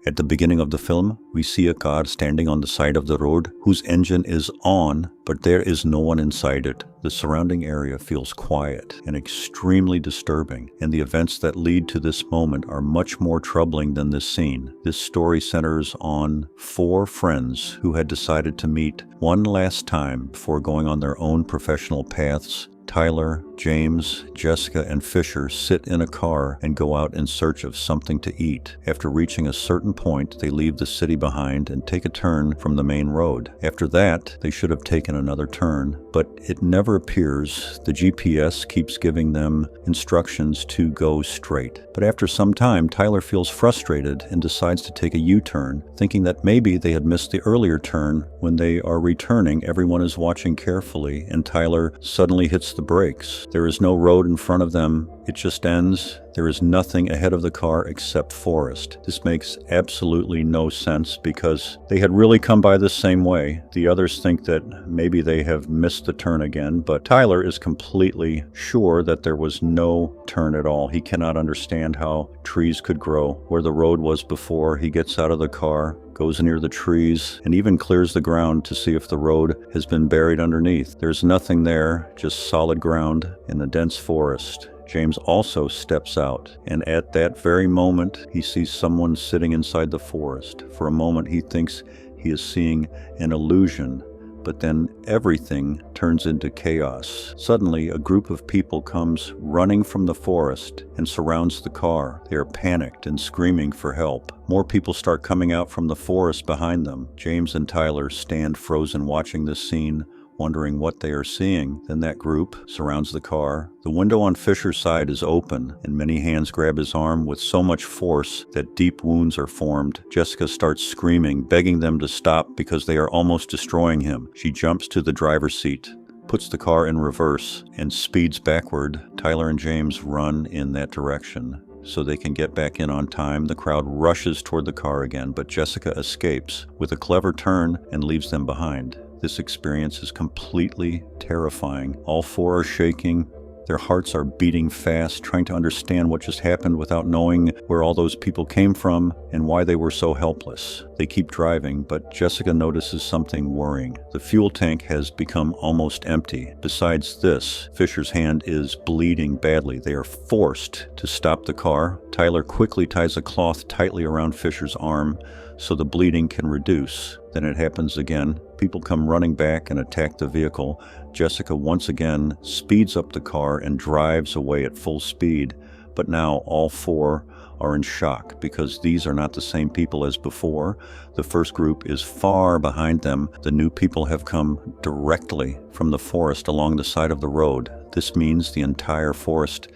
At the beginning of the film, we see a car standing on the side of the road whose engine is on, but there is no one inside it. The surrounding area feels quiet and extremely disturbing, and the events that lead to this moment are much more troubling than this scene. This story centers on 4 friends who had decided to meet one last time before going on their own professional paths. Tyler, James, Jessica, and Fisher sit in a car and go out in search of something to eat. After reaching a certain point, they leave the city behind and take a turn from the main road. After that, they should have taken another turn, but it never appears. The GPS keeps giving them instructions to go straight. But after some time, Tyler feels frustrated and decides to take a U-turn, thinking that maybe they had missed the earlier turn. When they are returning, everyone is watching carefully, and Tyler suddenly hits the brakes. There is no road in front of them. It just ends. There is nothing ahead of the car except forest. This makes absolutely no sense because they had really come by the same way. The others think that maybe they have missed the turn again, but Tyler is completely sure that there was no turn at all. He cannot understand how trees could grow where the road was before. He gets out of the car, goes near the trees, and even clears the ground to see if the road has been buried underneath. There's nothing there, just solid ground in the dense forest. James also steps out, and at that very moment, he sees someone sitting inside the forest. For a moment, he thinks he is seeing an illusion, but then everything turns into chaos. Suddenly, a group of people comes running from the forest and surrounds the car. They are panicked and screaming for help. More people start coming out from the forest behind them. James and Tyler stand frozen watching this scene, wondering what they are seeing. Then that group surrounds the car. The window on Fisher's side is open, and many hands grab his arm with so much force that deep wounds are formed. Jessica starts screaming, begging them to stop because they are almost destroying him. She jumps to the driver's seat, puts the car in reverse, and speeds backward. Tyler and James run in that direction so they can get back in on time. The crowd rushes toward the car again, but Jessica escapes with a clever turn and leaves them behind. This experience is completely terrifying. All 4 are shaking. Their hearts are beating fast, trying to understand what just happened without knowing where all those people came from and why they were so helpless. They keep driving, but Jessica notices something worrying. The fuel tank has become almost empty. Besides this, Fisher's hand is bleeding badly. They are forced to stop the car. Tyler quickly ties a cloth tightly around Fisher's arm so the bleeding can reduce. Then it happens again. People come running back and attack the vehicle. Jessica once again speeds up the car and drives away at full speed. But now all 4 are in shock because these are not the same people as before. The first group is far behind them. The new people have come directly from the forest along the side of the road. This means the entire forest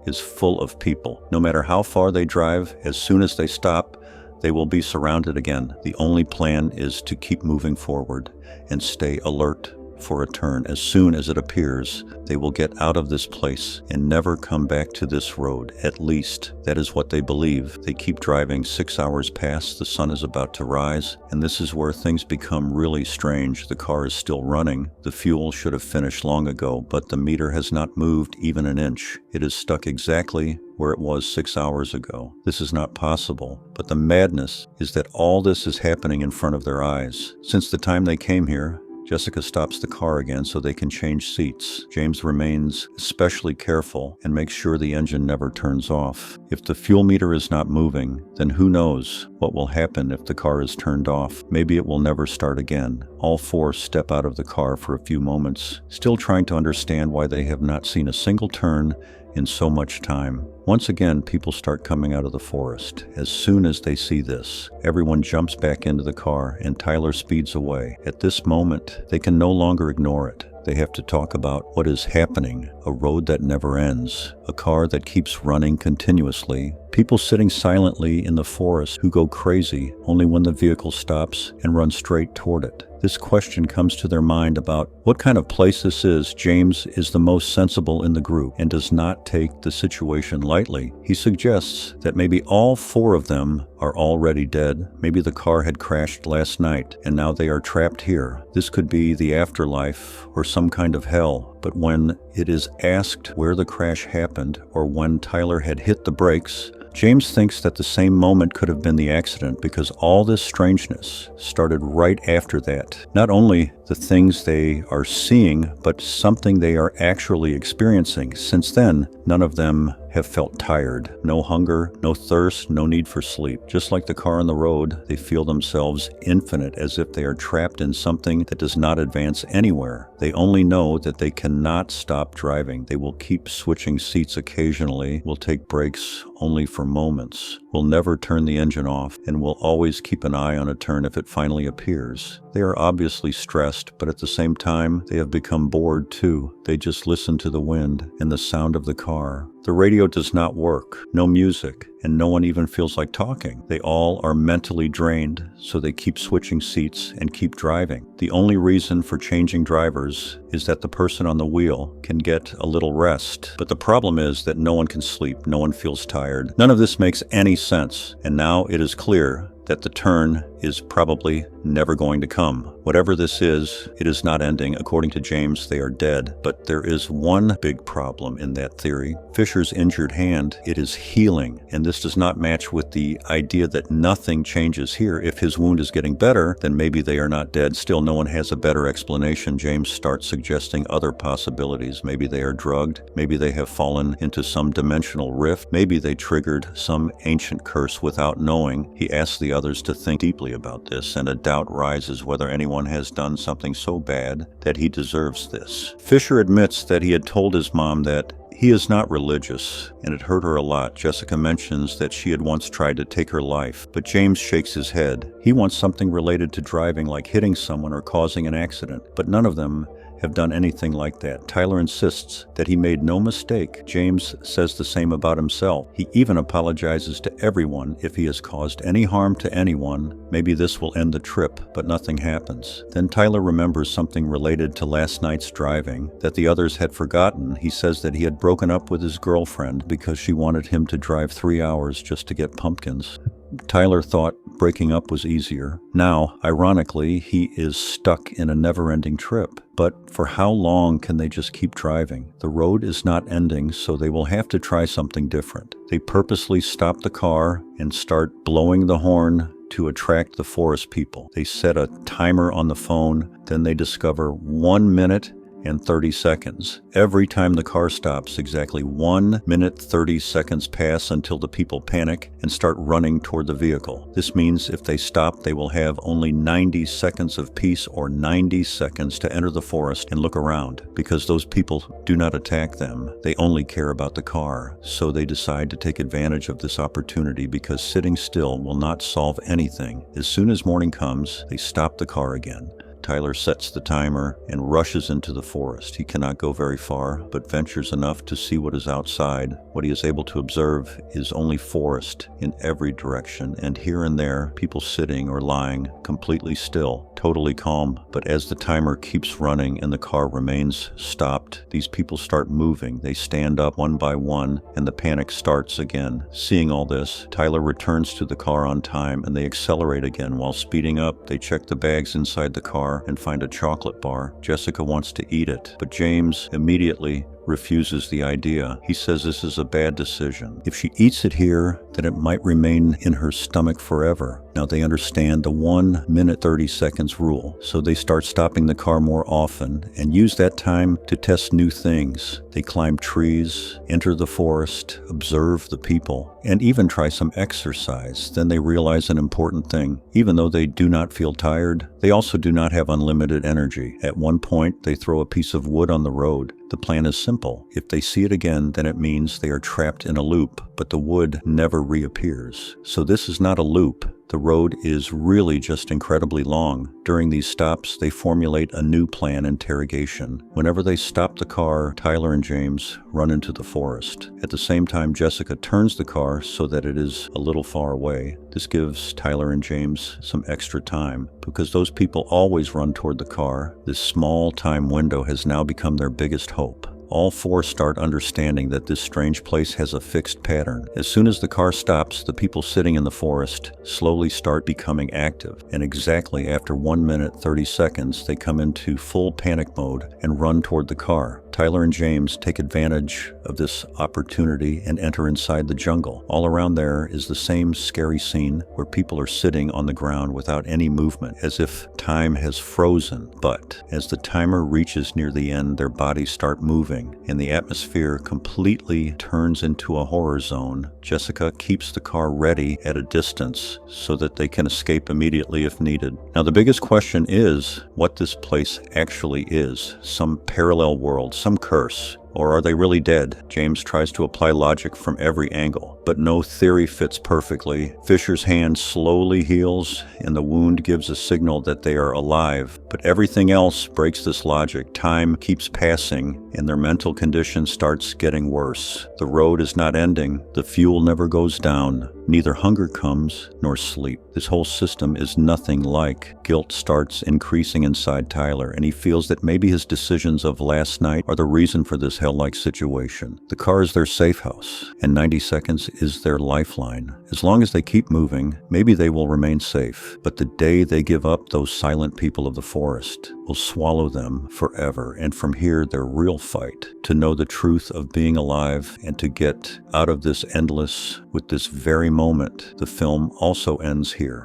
is full of people. No matter how far they drive, as soon as they stop, they will be surrounded again. The only plan is to keep moving forward and stay alert for a turn. As soon as it appears, they will get out of this place and never come back to this road. At least, that is what they believe. They keep driving. 6 hours pass. The sun is about to rise, and this is where things become really strange. The car is still running. The fuel should have finished long ago, but the meter has not moved even an inch. It is stuck exactly where it was 6 hours ago. This is not possible, but the madness is that all this is happening in front of their eyes. Since the time they came here, Jessica stops the car again so they can change seats. James remains especially careful and makes sure the engine never turns off. If the fuel meter is not moving, then who knows what will happen if the car is turned off. Maybe it will never start again. All 4 step out of the car for a few moments, still trying to understand why they have not seen a single turn in so much time. Once again, people start coming out of the forest. As soon as they see this, everyone jumps back into the car and Tyler speeds away. At this moment, they can no longer ignore it. They have to talk about what is happening, a road that never ends, a car that keeps running continuously, people sitting silently in the forest who go crazy only when the vehicle stops and runs straight toward it. This question comes to their mind about what kind of place this is. James is the most sensible in the group and does not take the situation lightly. He suggests that maybe all 4 of them are already dead. Maybe the car had crashed last night and now they are trapped here. This could be the afterlife or some kind of hell. But when it is asked where the crash happened or when Tyler had hit the brakes, James thinks that the same moment could have been the accident because all this strangeness started right after that. Not only the things they are seeing, but something they are actually experiencing. Since then, none of them have felt tired. No hunger, no thirst, no need for sleep. Just like the car on the road, they feel themselves infinite, as if they are trapped in something that does not advance anywhere. They only know that they cannot stop driving. They will keep switching seats occasionally, will take breaks only for moments, will never turn the engine off, and will always keep an eye on a turn if it finally appears. They are obviously stressed, but at the same time, they have become bored too. They just listen to the wind and the sound of the car. The radio does not work, no music, and no one even feels like talking. They all are mentally drained, so they keep switching seats and keep driving. The only reason for changing drivers is that the person on the wheel can get a little rest. But the problem is that no one can sleep, no one feels tired. None of this makes any sense, and now it is clear that the turn is probably never going to come. Whatever this is, it is not ending. According to James, they are dead. But there is one big problem in that theory. Fisher's injured hand, it is healing, and this does not match with the idea that nothing changes here. If his wound is getting better, then maybe they are not dead. Still, no one has a better explanation. James starts suggesting other possibilities. Maybe they are drugged. Maybe they have fallen into some dimensional rift. Maybe they triggered some ancient curse without knowing. He asks the others to think deeply about this, and a doubt rises whether anyone has done something so bad that he deserves this. Fisher admits that he had told his mom that he is not religious, and it hurt her a lot. Jessica mentions that she had once tried to take her life, but James shakes his head. He wants something related to driving, like hitting someone or causing an accident, but none of them have done anything like that. Tyler insists that he made no mistake. James says the same about himself. He even apologizes to everyone if he has caused any harm to anyone. Maybe this will end the trip, but nothing happens. Then Tyler remembers something related to last night's driving that the others had forgotten. He says that he had broken up with his girlfriend because she wanted him to drive 3 hours just to get pumpkins. Tyler thought breaking up was easier. Now, ironically, he is stuck in a never-ending trip. But for how long can they just keep driving? The road is not ending, so they will have to try something different. They purposely stop the car and start blowing the horn to attract the forest people. They set a timer on the phone, then they discover 1 minute and 30 seconds. Every time the car stops, exactly 1 minute 30 seconds pass until the people panic and start running toward the vehicle. This means if they stop, they will have only 90 seconds of peace, or 90 seconds to enter the forest and look around, because those people do not attack them. They only care about the car. So they decide to take advantage of this opportunity, because sitting still will not solve anything. As soon as morning comes, they stop the car again. Tyler sets the timer and rushes into the forest. He cannot go very far, but ventures enough to see what is outside. What he is able to observe is only forest in every direction, and here and there, people sitting or lying completely still, totally calm. But as the timer keeps running and the car remains stopped, these people start moving. They stand up one by one, and the panic starts again. Seeing all this, Tyler returns to the car on time, and they accelerate again. While speeding up, they check the bags inside the car and find a chocolate bar. Jessica wants to eat it, but James immediately refuses the idea. He says this is a bad decision. If she eats it here, then it might remain in her stomach forever. Now they understand the 1 minute 30 seconds rule, so they start stopping the car more often and use that time to test new things. They climb trees, enter the forest, observe the people, and even try some exercise. Then they realize an important thing. Even though they do not feel tired, they also do not have unlimited energy. At one point, they throw a piece of wood on the road. The plan is simple. If they see it again, then it means they are trapped in a loop, but the wood never reappears. So this is not a loop. The road is really just incredibly long. During these stops, they formulate a new plan: interrogation. Whenever they stop the car, Tyler and James run into the forest. At the same time, Jessica turns the car so that it is a little far away. This gives Tyler and James some extra time, because those people always run toward the car. This small time window has now become their biggest hope. All four start understanding that this strange place has a fixed pattern. As soon as the car stops, the people sitting in the forest slowly start becoming active, and exactly after 1 minute 30 seconds, they come into full panic mode and run toward the car. Tyler and James take advantage of this opportunity and enter inside the jungle. All around there is the same scary scene where people are sitting on the ground without any movement, as if time has frozen. But as the timer reaches near the end, their bodies start moving, and the atmosphere completely turns into a horror zone. Jessica keeps the car ready at a distance so that they can escape immediately if needed. Now, the biggest question is what this place actually is. Some parallel world, some curse. Or are they really dead? James tries to apply logic from every angle, but no theory fits perfectly. Fisher's hand slowly heals, and the wound gives a signal that they are alive. But everything else breaks this logic. Time keeps passing, and their mental condition starts getting worse. The road is not ending. The fuel never goes down. Neither hunger comes, nor sleep. This whole system is nothing like. Guilt starts increasing inside Tyler, and he feels that maybe his decisions of last night are the reason for this hell-like situation. The car is their safe house, and 90 seconds is their lifeline. As long as they keep moving, maybe they will remain safe. But the day they give up, those silent people of the forest will swallow them forever. And from here, their real fight, to know the truth of being alive and to get out of this endless with this very moment. The film also ends here.